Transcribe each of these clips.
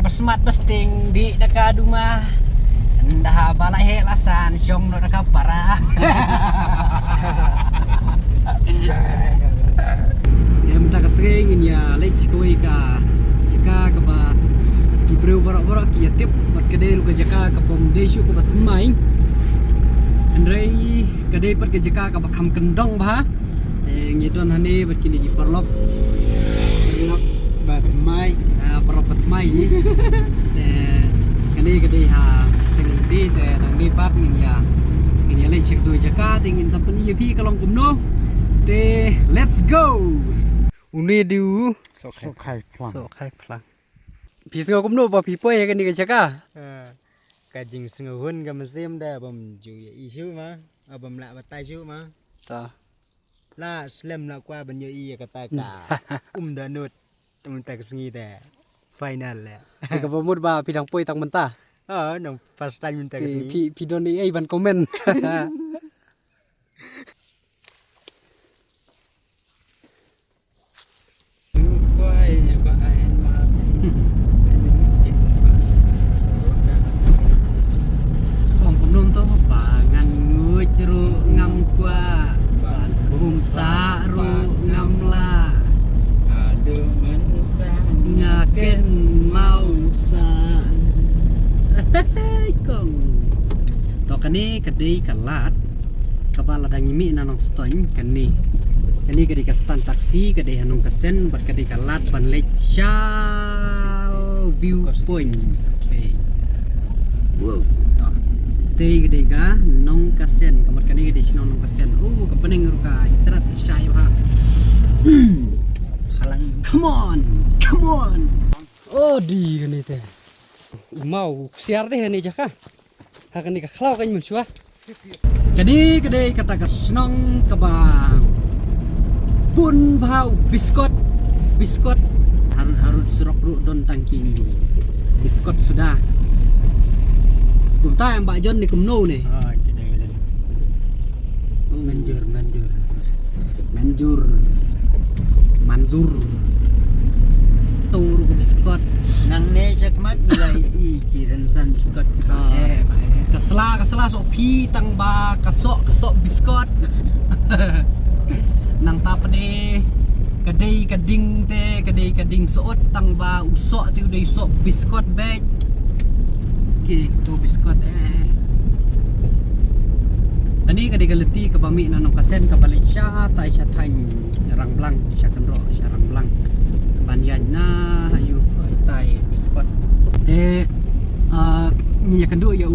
bersemat besting di dekat rumah. Dah balai helasan syong no dekat parah. Em tak kesengin ya lech koi ka jaka ka ba kibreu borok-borok ki tip bat kedai lu ka jaka ka pom desu ka bat mai. Andrei kedai pat ka jaka ka ba kham kendong ba. Ngidon hane bat kini ki perlok bat mai perlok bat mai. Kani kedai ha setengah di te nang di pat ngin ya. Ngin ya lech tu jaka tingin sampai ni pi kalong kumno. Te let's go. Uni diu sok khai plang so khai plang. Pis ngau kumno ba pi poi kan ni ka jaka. ka jing sngehun ka mesim da bam ju isu ma abam la batai ju ma Ta. la slem la kwa ban yo i ka ta ka danut tak sengi da final la Te ka pamut ba pidang poi tang mentah. nang first time tak Pi sengi pi don ni ai ban komen. Quay ba ai ma Om kumnon to pangan nguj ru ngam kwa ban bungsa ru ngam la aduh mentang ngaken mau sa. Kong. To kani kedai kalat kabala dangimi nanong stoin kani. Kani kedai kastan taksi kedai hanong kasen ber kedai kalat ban lechal viewpoint. Okay. Wow. To. Tei kedai ka nong kasen kamar kani kedai sinong nong kasen. Oh kepening ruka iterat syayo ha. halang Come on. Come on. Oh di kani teh. Mau siar deh ni jaka. Hakan ni ka khlau kan mun syua. Kani kedai kata ka senong ka ba pun bau biskot harus surok ru don tangki ini. Biskot sudah. Kumta yang Mbak John ni kumno ni. kedai Manjur. Tur biskot. nang ne chakmat nilai i kiran san biskot Kesela sok pi tang ba kasok biskot. Nang tapade kedai keding soot tang ba usok tu dei sok biskot bag. Okey tu biskot Ani kedai galeti ke bami nanong kasen ke Malaysia tai sya thain rang blang sya kenro sya rang blang banyan na ayu tai biskot te nya kendu ya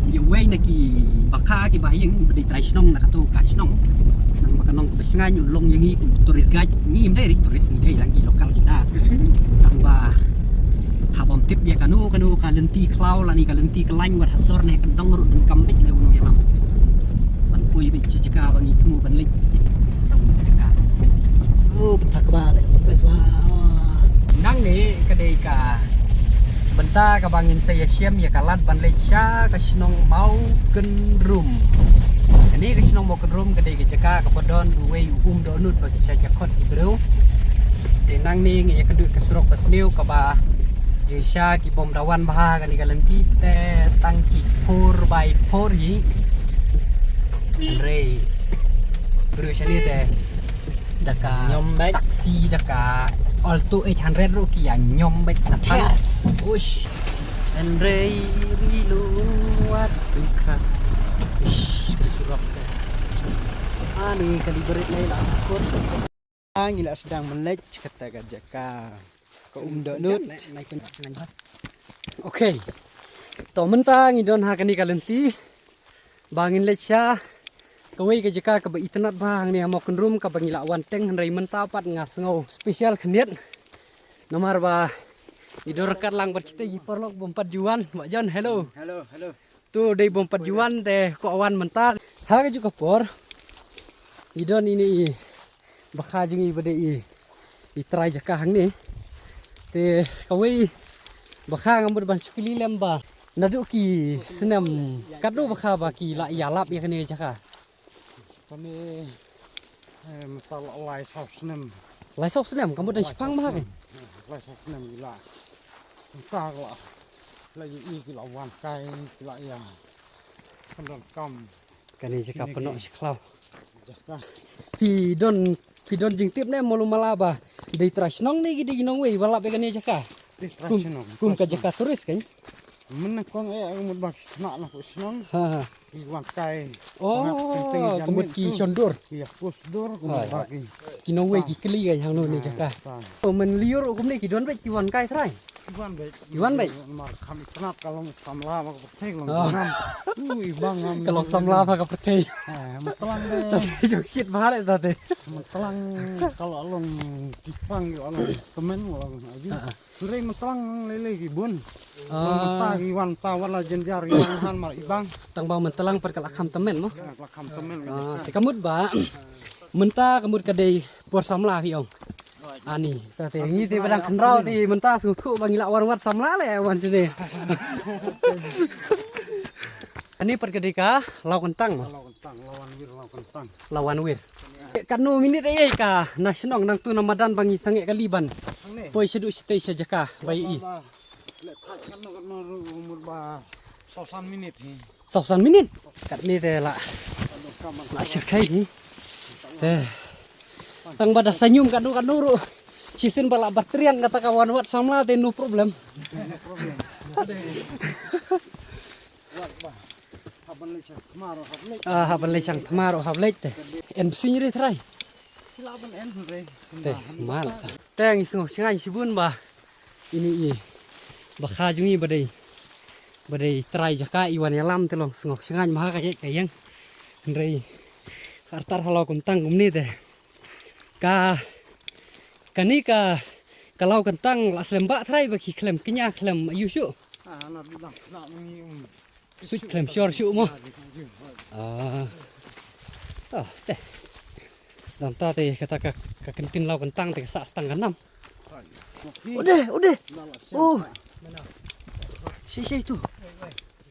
ya wei naki baka ki bayeng bedi trai snong na katu ka snong nang makanong kebesengan long yang i turis guide ngim deh turis ni deh lagi lokal sudah tambah habam tip ya kanu kalenti klau lani kalenti kelany war hasor ne kendong ru dan kambik le uno yalam ban pui bi cicika bangi temu ban lik tong cicika bentak balik bes wah nang ni kedai ka benta ka bangin saya siam ya kalat ban lecha ka sinong mau kenrum ini ka sinong mau kenrum kedai ka jaka ka podon duwe donut bagi saya kot ibro tenang ni ya kedut ka surok pasniu ka ba Jesha ki pom dawan bah kan ikalenti te tangki 4x4 yi Andre bro shani te daka Nyombek. taksi daka Alto 800 ro ki ya nyombek na Yes. Ush Andre rilu waktu ka kesurok te ani kaliberit lai la sakur ngila sedang melej kata jaka ko donut Oke. To mentang idon ha kani kalenti bangin lecha kawai ke jaka ka ba itnat bang ni mo kunrum ka bangila wanteng rai mentapat ngas ngau spesial khniat nomor ba idor kat lang ber kita gi perlok bompat juan Mbak John hello halo tu dei bompat juan teh ko awan mentar ha ke juga por idon ini bakha jingi bade i try jaka hang ni te kawai bakha ngambut ban sukili lamba naduk ki senam kadu bakha ba ki la yalap ya kene jaka kami metal lai saus nem lai sok senam kamu dan sipang mah ke lai saus nem gila ta lagi iki lawan kai kila yang kendal kam Kani jaka penok siklau. jaka Pidon jing tip ne molu malaba. Dei trasnong ne gidi ginong we balap be kani jaka. Kum ka jaka turis kan. menekong mut bak nak nak senang Ha ha. iwan kai Oh, kemut ki sondur. ya pusdur kum bagi Ginong we ki kli kan hang no ni jaka. Oh men liur kum ne ki don be ki wan kai trai. Iwan baik. Mar kami kenap kalau samla mak petek long Oh. ngam. Ibang ngam. Kalau samla pa ka pertei. Matelang deh. Suksit bahale tate. Matelang kalau along kipang yo along temen along aji. Sore matelang lele gibun. Mata iwan tawar la jenjar iwan han mar ibang. Tang bang mentelang per kalakam temen mo. Lakam temen. Te kamut ba. Menta kamut kadai por samla hi ong. Ani, tate ngi ti badang kenrau ti menta sutu bangila war-war samla le wan sini. Ani perkedika lau kentang mo. Lawan kentang, lawan wir lawan kentang. Lawan wir. Kanu minit ai ka nasionong nang tu namadan bangi sange kaliban. Poi seduk stay saja ka bai i. Lek kan umur ba 9 minit ni. 9 minit. Kat ni te la. La syirkai ni. Tang badah senyum kadu kaduru. Sisin balak batriang kata kawan wat samla te no problem. Haban lesang tamaro hablek te. En bsinyri trai. Silaban en re. Te mal. Teng isung singai sibun ba. Ini bakha jungi badai trai jaka iwan yalam te long sungok singai maha kayang. Ndrei hartar halau kuntang gumni te. Kani kalau kentang la selembak trai bagi klem kenya klem ayusyu. Ana bilang nak ni Suit klem shore syu mo. Teh. Dan tadi kata ka kentin lau kentang te sa setengah 6. Udah. Oh. Si tu.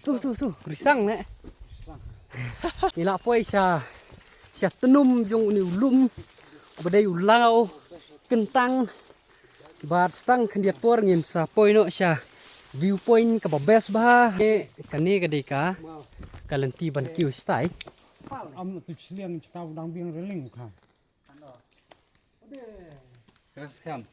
Tu. Risang ne. Ila poi sya tenum jong ni ulum. Badai ulau kentang bar stang kendiat por ngin sa poi no sya viewpoint ka best bah kani kadika kalenti ban kiu stai am tu sliang cakap dang biang reling kan. Kam.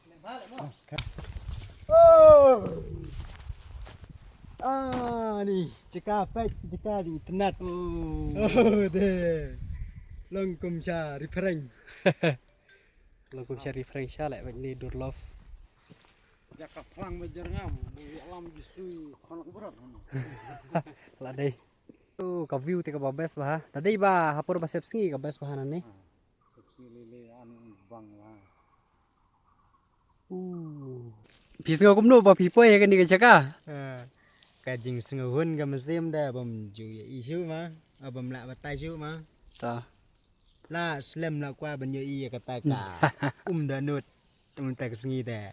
Ni jika baik jika di internet. Deh. Lengkum cha referring. Lagu cari Francia lek ni Durlov. Jaka flang bejer ngam, alam disui konak berat. Lah dei. Tu ka view te ka best bah. Tadi ba hapur ba sepsngi ka best bahanan ni. Sepsi lele an bang lah. Pis ngau kumno ba pipo ya kan ni ka jaka. Kajing sengahun ka mesim dah bam ju isu mah. Abam lak batai ju mah. Ta. La slem la kwa banyo iya kata ka. Danut. Temen sengi dah.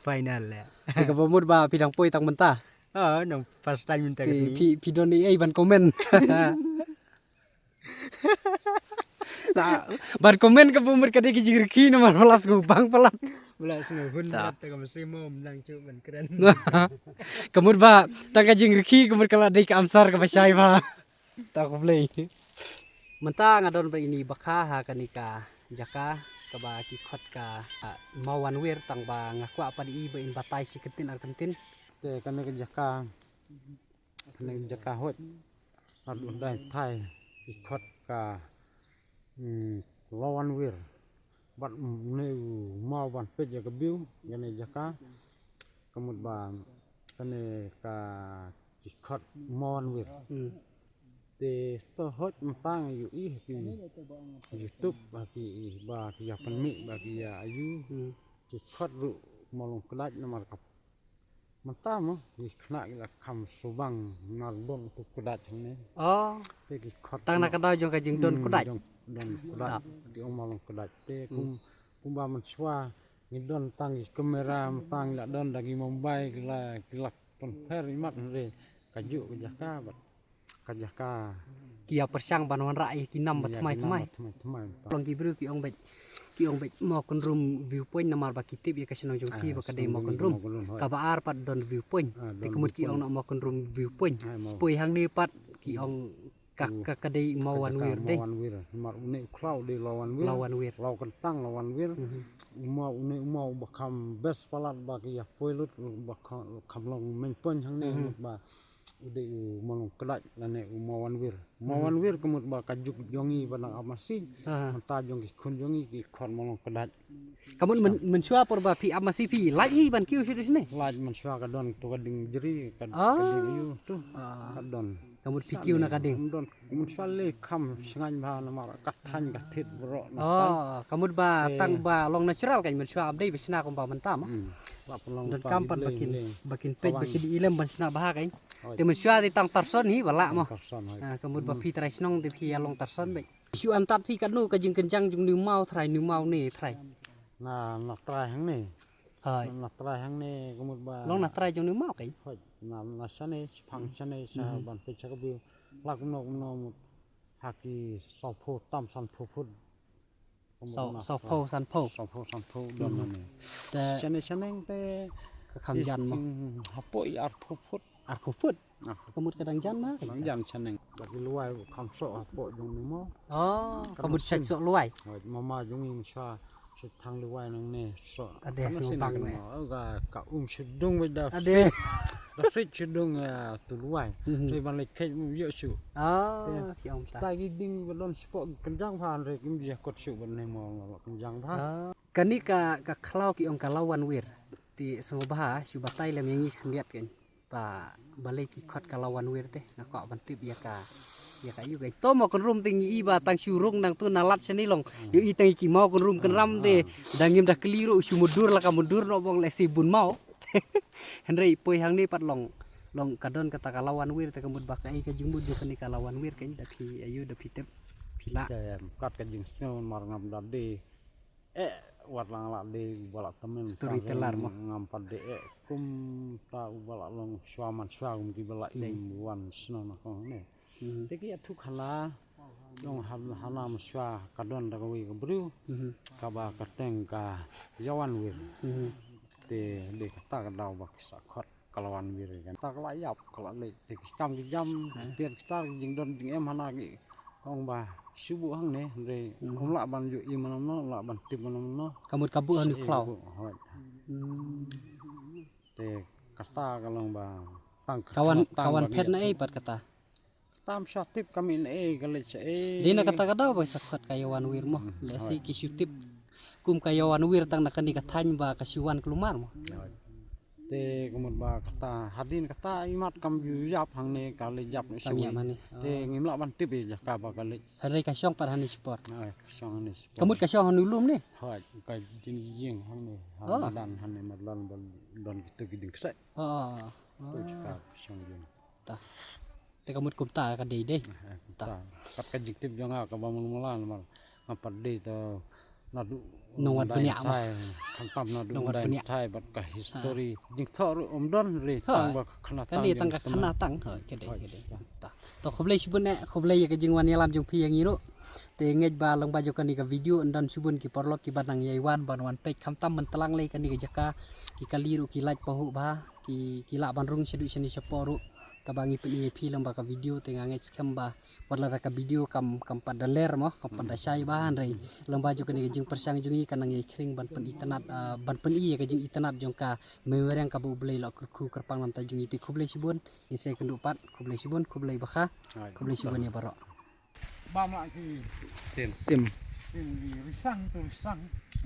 Final lah. Te ka pamud ba pidang poi tang mentah. Nong first time minta kesini. Pidon ni ai ban komen. Nah, ban komen ka pamud ka de ki jirki no man holas ngubang pelat. Belah sengahun kata ka mesim mau menang cu ban keren. Kamud ba tang ka jirki kamud kala de ka amsar ka basai ba. Ta ko play. Mentang adon ba ini bakha kanika jaka ka ba kikot ka mawan wir tang ba ngaku apa di iba in batai si kentin ar kentin. Te kami ke jaka. Kami jaka hot. Adu dai thai ikot ka lawan wir. Bat ne mau ban pet ya kebiu gane jaka. Kemud ba kane ka ikot mawan wir. Te sto hot mentang yu ih ki YouTube bagi ya penmi bagi ya ayu ki khot ru molong kelaj nomor kap mentang mo ki khna ila kham subang nar don ku kelaj ne Oh, te ki khot tang nak kadau jong ka jing don kudai. don kelaj di molong kelaj te kum ba man swa ni don tang kamera mentang la don dagi Mumbai kila pon fer imat re kaju ke jaka bat kajaka Kia persang banuan rai ki nam bat mai. Temai. Long ki bru ki ong bet. ki ong be mo kon room viewpoint namar ba kitip ya kasenong jong pi ba kadai mo kon room ka ba ar pat don viewpoint te kemut ki ong nak mo kon room viewpoint poi hang ni pat ki ong ka kadai mo wan wir deh wan wir mar une cloud de lawan wir law kan tang lawan wir uma une uma bakam best palat ba ki ya poilut ba kam long men pon hang ni ba ude malong kedaj lane umawan wir kemut ba kajuk jongi banang amasi ta jongi kun jongi ki kon malong kedaj kamun mensyua por ba pi amasi pi lagi ban kiu sini laj mensua kadon to kading jeri kading yu tu kadon kamun pi kiu na kading don mensua le kam sengan ba namar kathan kathit bro kamun ba tang ba long natural kan mensua abdai bisna kom ba mentam dan kampat bakin pej bakin di ilem ban sna bah kan te mensua di tang tarson hi bala mo kamun ba pi trai snong te pi along tarson be su antat pi kanu ka jing kencang jung ni mau trai ni trai na trai hang ni hai na trai hang ni kemut ba long na trai jung ni mau kan hoi na sane phang sane sa ban pe chak bi lak no haki sopo tam san phut sao po don ni te sane te ka kham jan mo hapoi ar phut phut kamut kadang jan ma nang jan sane bagi luai kham so hapo jong ni mo kamut sat so luai hoi mama jong ni sa sit thang luai nang ne so ade sing pang me ga ka sedung we da ade da sit sedung tu luai te ban lek khet yo su ki om ta ta gi ding don spot kenjang phan re kim dia kot su ban ne mo kenjang phan kani ka khlau ki ong kalawan wir ti sungobha subatai lem yangi khliat kan pa balai ki khot kalawan wir deh na ko ban tip ya ka yu gai to mo kon rum ting i ba tang surung nang tu nalat seni long yu i tang ki mau kon rum kan ram de dangim dah keliru sumundur la ka mundur no bong lesi bun mau henry poi hang ni pat long kadon kata kalawan wir te kemud bakai ka jingmud jo kani kalawan wir kan da pi ayu da pi tep pila kat ka jing sneon mar ngam da de wat lang la de balak temen storyteller mo ngampat de kum ta balak long swaman swagum ki balak im wan sno na ko ne te ki atu khala dong hanam swa kadon da wi ko bru ka ba ka teng ka yawan wir te de ta ka daw bak sa khot kalawan wir kan ta ka yap kala le te kam ki jam tian star jing don jing em hana ki ong ba subuh hang ne re ong la ban yu im nam no la ban tip nam no kamut kabu han klau te kata kalong ba tang kawan pet na pat kata tam syatip kami ne gale che dina kata kada ba sakhat kayawan wir mo lesi ki syutip kum kayawan wir tang nakani kathany ba kasiwan kelumar mo te kumut ba kata hadin kata imat kam yu yap hang ne kale yap ne te ngimla ban tip ya ka ba kale hari ka syong par hani sport syong ne kamut ka syong hanulum ni hai ka jin jing hang ne dan han ne madlan don kita giding kse tu ka syong jing ta te kamut kum ta ka dei dei ta kat ka jiktip jonga ka ba mulan mal ngapat de to nadu nongwat punya ma kan tam nadu dai thai bat ka history jing thor don re tang ba khana tang kan tang ka khana tang ke dei ta to khoblei subun ne khoblei ka jing wan yalam jung phi yang iru te ngej ba lang ba jo kan ka video ndan subun ki porlok ki banang yaiwan ban wan pek kham tam man talang le kan ni jaka ki kaliru ki like pahu ba ki la ban rung sedu seni seporu tabangi pini phi lamba ka video te ngangej khamba wala ka video kam pada ler mo kam pada sai bahan rei lamba jo kan jing persang jungi kanang ye khring ban pen itanat ban pen i ka jing itanat jong ka mewerang ka bu blei lo ku kerpang nam ta jungi ti khublei subun ni se kendu pat khublei subun khublei bakha khublei subun ya baro bam lại thì sim di risang tu risang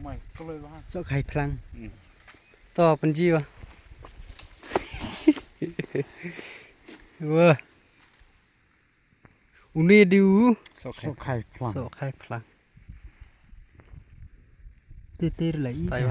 mai koloi ba so khai plang to penji wa wah uni diu so khai plang so khai plang tir lại tai